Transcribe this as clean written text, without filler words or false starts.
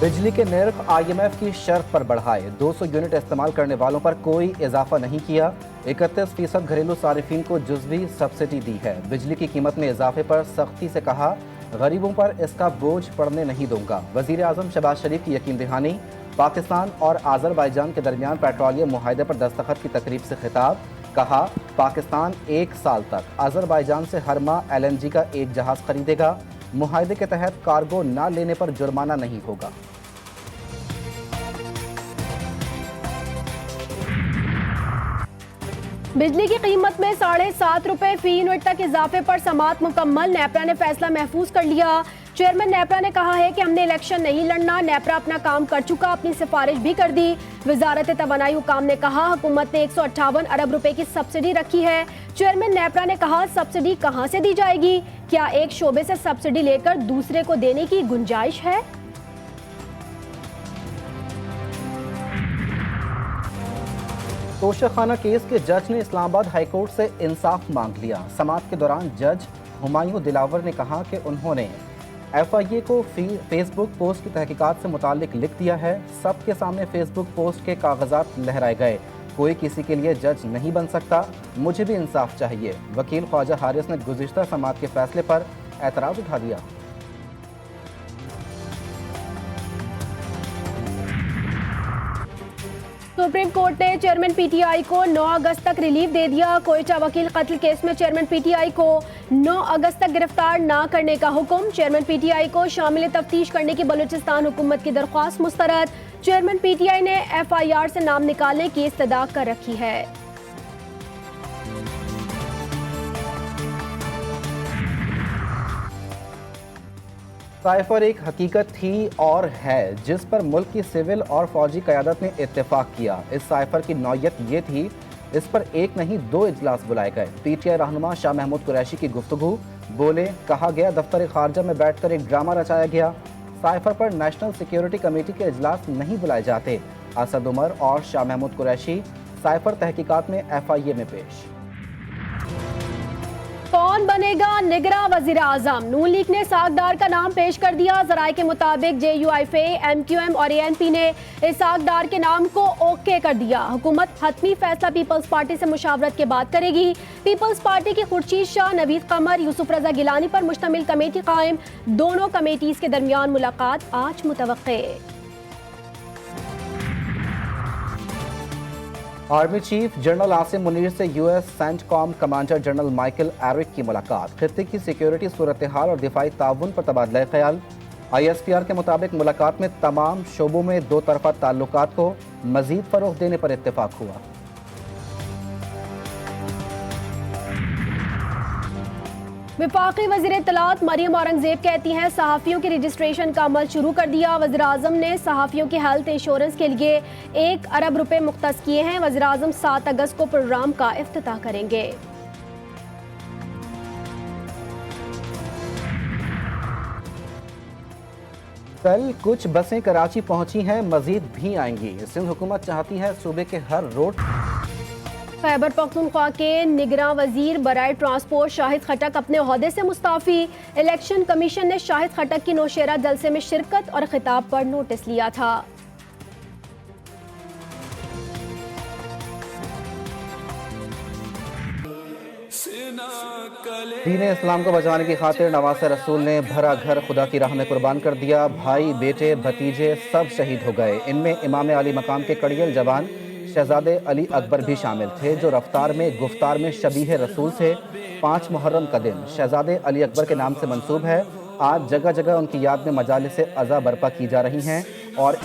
बिजली के नर्ख IMF की शर्त पर बढ़ाए, 200 यूनिट इस्तेमाल करने वालों पर कोई इजाफा नहीं किया। 31% घरेलू सारिफिन को जुज़वी सब्सिडी दी है। बिजली की कीमत में इजाफे पर सख्ती से कहा, गरीबों पर इसका बोझ पड़ने नहीं दूंगा। वज़ीर आज़म शहबाज शरीफ की यकीन दहानी। पाकिस्तान और आज़रबाईजान के दरमियान पेट्रोलियम मुआहदे पर दस्तखत की तकरीब से खिताब। कहा, पाकिस्तान 1 साल तक आज़रबाईजान से हर माह LNG का एक जहाज़ खरीदेगा। मुआहदे के तहत कार्गो न लेने पर जुर्माना नहीं होगा। बिजली की कीमत में 7.5 रुपए फी यूनिट तक इजाफे पर समाअत मुकम्मल। नेपरा ने फैसला महफूज कर लिया। चेयरमैन नेपरा ने कहा है कि हमने इलेक्शन नहीं लड़ना, नेपरा अपना काम कर चुका, अपनी सिफारिश भी कर दी। वजारत तवानाई हुकाम ने कहा, हुकूमत ने 158 अरब रुपए की सब्सिडी रखी है। चेयरमैन नेपरा ने कहा, सब्सिडी कहां से दी जाएगी? क्या एक शोबे से सब्सिडी लेकर दूसरे को देने की गुंजाइश है? तोशाखाना केस के जज ने इस्लामाबाद हाई कोर्ट से इंसाफ मांग लिया। समाअत के दौरान जज हुमायूं दिलावर ने कहा कि उन्होंने FIA को फेसबुक पोस्ट की तहकीकात से मुताल्लिक लिख दिया है। सबके सामने फेसबुक पोस्ट के कागजात लहराए गए। कोई किसी के लिए जज नहीं बन सकता, मुझे भी इंसाफ चाहिए। वकील ख्वाजा हारिस ने गुज़िश्ता समाअत के फैसले पर एतराज़ उठा दिया। सुप्रीम कोर्ट ने चेयरमैन PTI को 9 अगस्त तक रिलीफ दे दिया। कोयटा वकील कत्ल केस में चेयरमैन PTI को 9 अगस्त तक गिरफ्तार न करने का हुक्म। चेयरमैन PTI को शामिल तफ्तीश करने की बलूचिस्तान हुकूमत की दरख्वास्त मुस्तरद। चेयरमैन PTI ने FIR से नाम निकालने की इस्तदा कर रखी है। साइफर एक हकीकत थी और है जिस पर मुल्क की सिविल और फौजी क़यादत ने इत्तेफाक किया। इस साइफर की नौयत ये थी, इस पर एक नहीं 2 इजलास बुलाए गए। PTI रहनुमा शाह महमूद कुरैशी की गुफ्तगू। बोले, कहा गया दफ्तर खारजा में बैठकर एक ड्रामा रचाया गया। साइफर पर नेशनल सिक्योरिटी कमेटी के इजलास नहीं बुलाए जाते। असद उमर और शाह महमूद कुरैशी साइफर तहकीकात में FIA में पेश। कौन बनेगा निगरां वज़ीर आज़म? नून लीग ने इसाकडार का नाम पेश कर दिया। ज़राए के मुताबिक JUIFA, MQM और ANP ने इसाकडार के नाम को ओके कर दिया। हुकूमत हतमी फैसला पीपल्स पार्टी से मुशावरत के बाद करेगी। पीपल्स पार्टी की खुर्शीद शाह, नवीद कमर, यूसुफ रजा गिलानी पर मुश्तमिल कमेटी कायम। दोनों कमेटीज के दरमियान मुलाकात आज मुतवक्के। Army chief general Asim Munir से US CENTCOM commander general Michael Erik की मुलाकात। खित्ते की सिक्योरिटी सूरत हाल और दिफाई ताउन पर तबादला ख्याल। ISPR के मुताबिक मुलाकात में तमाम शोबों में 2 तरफा ताल्लुकात को मजीद फरोग देने पर इत्तेफाक हुआ। वफाकी वज़ीर इत्तलात मरियम औरंगजेब कहती हैं, सहाफ़ियों के रजिस्ट्रेशन का अमल शुरू कर दिया। वज़ीर आज़म ने सहाफ़ियों के हेल्थ इंश्योरेंस के लिए 1 अरब रुपए मुख्तस किए हैं। वज़ीर आज़म 7 अगस्त को प्रोग्राम का इफ्तिताह करेंगे। कल कुछ बसें कराची पहुंची हैं, मजीद भी आएंगी। सिंध हुकूमत चाहती है सूबे के हर रोड। खैबर पख्तूनख्वा के निगरां वजीर बराए ट्रांसपोर्ट शाहिद खटक अपने ओहदे से मुस्ताफ़ी। इलेक्शन कमीशन ने शाहिद खटक की नौशेरा जलसे में शिरकत और खिताब पर नोटिस लिया था। दीन इस्लाम को बचाने की खातिर नवासे रसूल ने भरा घर खुदा की राह में कुर्बान कर दिया। भाई, बेटे, भतीजे सब शहीद हो गए। इनमें इमाम अली मकाम के कड़ियल जवान शहजादे अली अकबर भी शामिल थे, जो रफ्तार में गुफ्तार में शबीह रसूल थे। 5 मुहर्रम का दिन शहजादे अली अकबर के नाम से मंसूब है। आज जगह जगह उनकी याद में मजालिस अज़ा बर्पा की जा रही हैं और